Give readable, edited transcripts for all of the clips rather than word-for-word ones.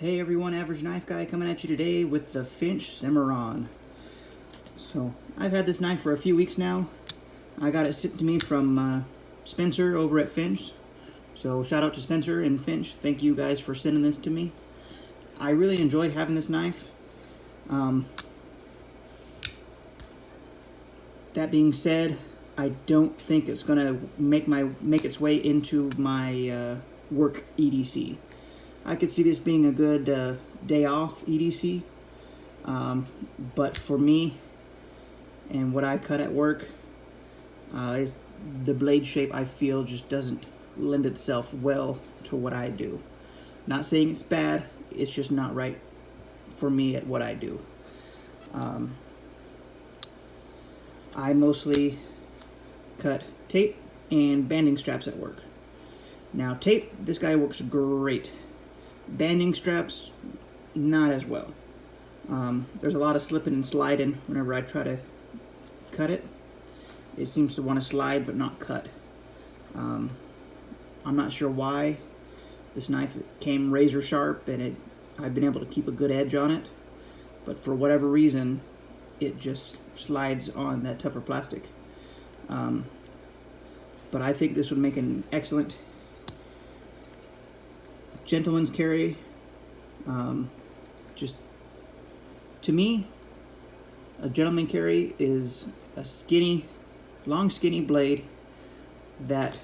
Hey everyone, Average Knife Guy coming at you today with the Finch Cimarron. So, I've had this knife for a few weeks now. I got it sent to me from Spencer over at Finch. So, shout out to Spencer and Finch. Thank you guys for sending this to me. I really enjoyed having this knife. That being said, I don't think it's gonna make its way into my work EDC. I could see this being a good day off EDC, but for me and what I cut at work, is the blade shape I feel just doesn't lend itself well to what I do. Not saying it's bad, it's just not right for me at what I do. I mostly cut tape and banding straps at work. Now tape, this guy works great. Banding straps, not as well. There's a lot of slipping and sliding whenever I try to cut it. It seems to want to slide but not cut. I'm not sure why. This knife came razor sharp and I've been able to keep a good edge on it, but for whatever reason it just slides on that tougher plastic. But I think this would make an excellent gentleman's carry. Just to me, a gentleman carry is a long skinny blade that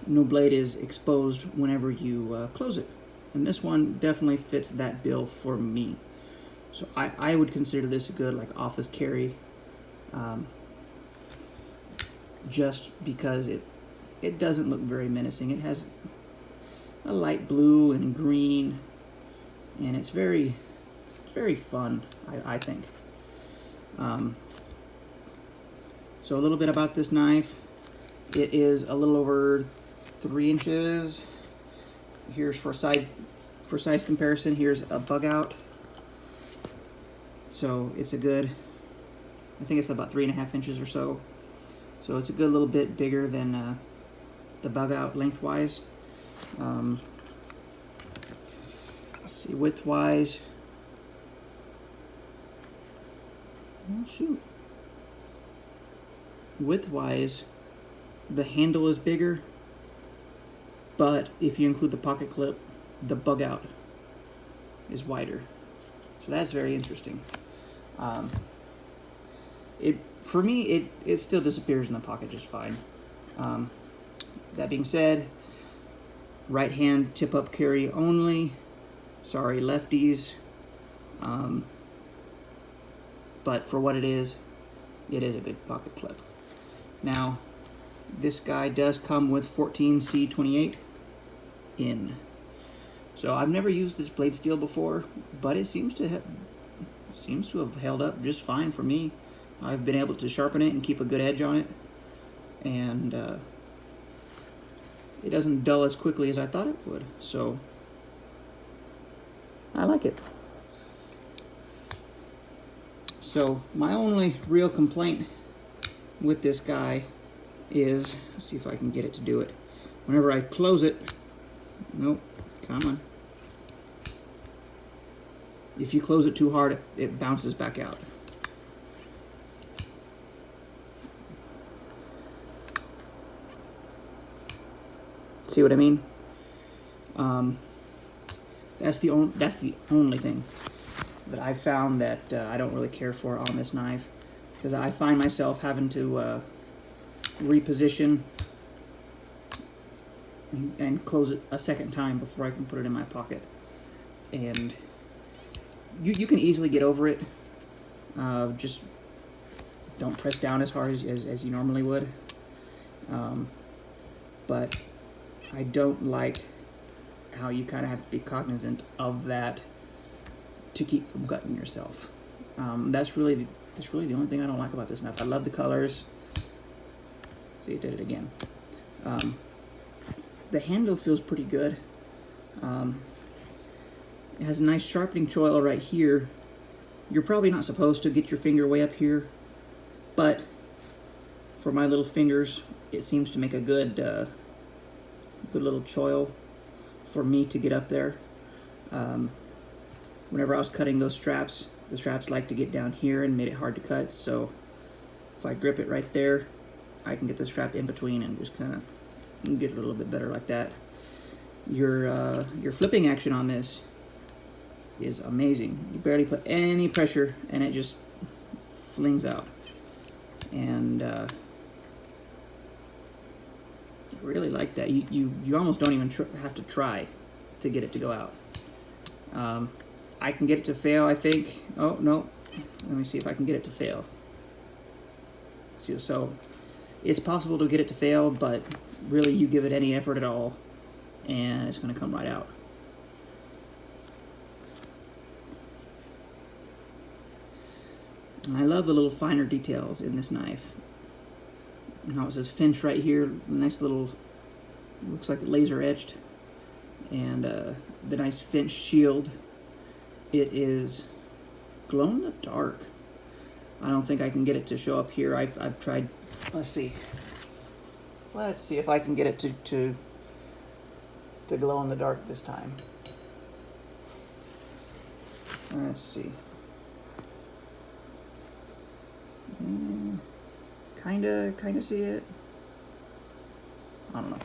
no blade is exposed whenever you close it, and this one definitely fits that bill for me. So I would consider this a good office carry, just because it doesn't look very menacing. It has a light blue and green, and it's very fun, I think. So a little bit about this knife. It is a little over 3 inches. Here's for size comparison. Here's a bug out. So it's a good, I think it's about 3.5 inches or so. So it's a good little bit bigger than the bug out lengthwise. Let's see, widthwise. Oh shoot. Widthwise, the handle is bigger, but if you include the pocket clip, the bug out is wider. So that's very interesting. For me, it still disappears in the pocket just fine. That being said, right hand tip up carry only. Sorry, lefties. But for what it is a good pocket clip. Now, this guy does come with 14C28 in. So I've never used this blade steel before, but it seems to have held up just fine for me. I've been able to sharpen it and keep a good edge on it, and it doesn't dull as quickly as I thought it would. So I like it. So my only real complaint with this guy is, let's see if I can get it to do it. Whenever I close it, nope, come on. If you close it too hard, it bounces back out. See what I mean? That's the only thing that I found that I don't really care for on this knife, because I find myself having to reposition and close it a second time before I can put it in my pocket. And you can easily get over it. Just don't press down as hard as you normally would. But I don't like how you kind of have to be cognizant of that to keep from cutting yourself. That's really the only thing I don't like about this knife. I love the colors. See, it did it again. The handle feels pretty good. It has a nice sharpening choil right here. You're probably not supposed to get your finger way up here, but for my little fingers, it seems to make a good little choil for me to get up there. whenever I was cutting those straps, the straps like to get down here and made it hard to cut. So if I grip it right there, I can get the strap in between and just kind of get it a little bit better like that. Your flipping action on this is amazing. You barely put any pressure and it just flings out. And I really like that. You almost don't even have to try to get it to go out. I can get it to fail, I think. Oh, no. Let me see if I can get it to fail. So it's possible to get it to fail, but really you give it any effort at all, and it's going to come right out. I love the little finer details in this knife. Now it says Finch right here, nice little, looks like laser etched, and the nice Finch shield. It is glow in the dark. I don't think I can get it to show up here. I've tried. Let's see if I can get it to glow in the dark this time. Let's see. Kinda see it. I don't know.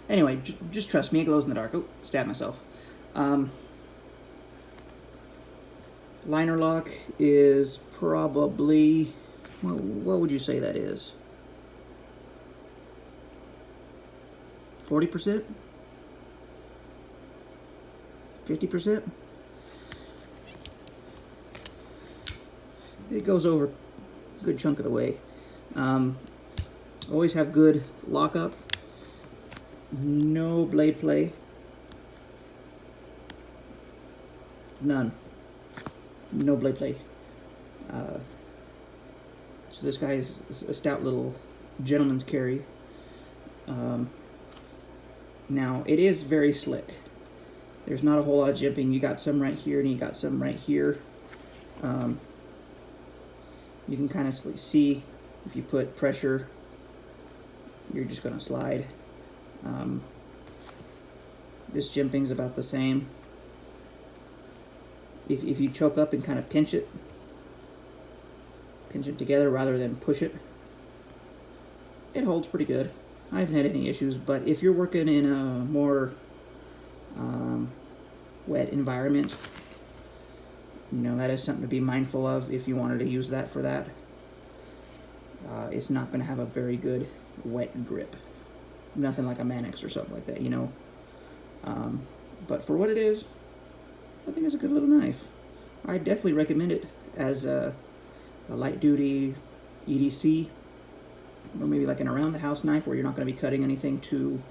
Anyway, just trust me, it glows in the dark. Oh, stabbed myself. Liner lock is probably, well, what would you say that is? 40%? 50%? It goes over a good chunk of the way. Always have good lockup. No blade play. None. No blade play. So this guy is a stout little gentleman's carry. Now it is very slick. There's not a whole lot of jimping. You got some right here and you got some right here. You can kind of see if you put pressure, you're just going to slide. This jimping's about the same. If you choke up and kind of pinch it together rather than push it, it holds pretty good. I haven't had any issues, but if you're working in a more wet environment, you know, that is something to be mindful of if you wanted to use that for that. It's not going to have a very good wet grip. Nothing like a Mannix or something like that, you know. But for what it is, I think it's a good little knife. I definitely recommend it as a light duty EDC, or maybe like an around the house knife where you're not going to be cutting anything too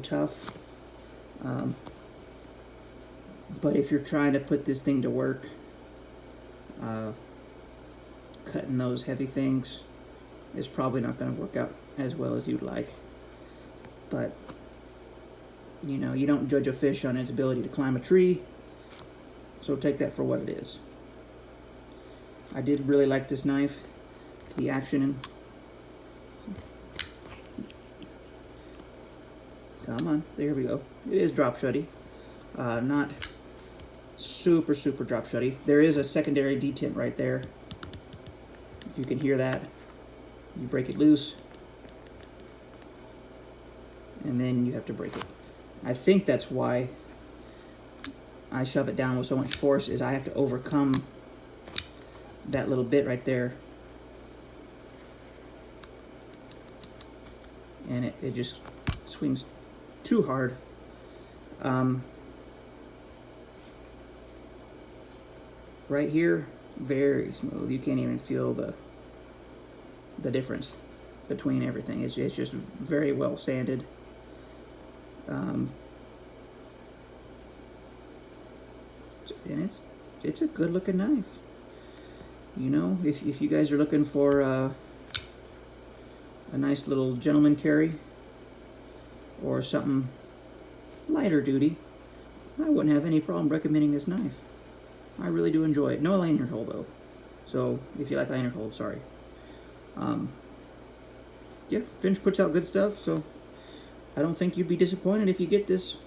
tough. But if you're trying to put this thing to work, cutting those heavy things is probably not going to work out as well as you'd like. But you know, you don't judge a fish on its ability to climb a tree, so take that for what it is. I did really like this knife, the action. Come on, there we go. It is drop shutty, not super drop shutty. There is a secondary detent right there. If you can hear that, you break it loose, and then you have to break it. I think that's why I shove it down with so much force, is I have to overcome that little bit right there. And it just swings too hard. Right here, very smooth. You can't even feel the difference between everything. It's just very well sanded. And it's a good looking knife. You know, if you guys are looking for a nice little gentleman carry or something lighter duty, I wouldn't have any problem recommending this knife. I really do enjoy it. No lanyard hole though, so if you like lanyard hold, sorry. Yeah, Finch puts out good stuff, so I don't think you'd be disappointed if you get this.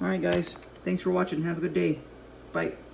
Alright guys, thanks for watching. Have a good day. Bye.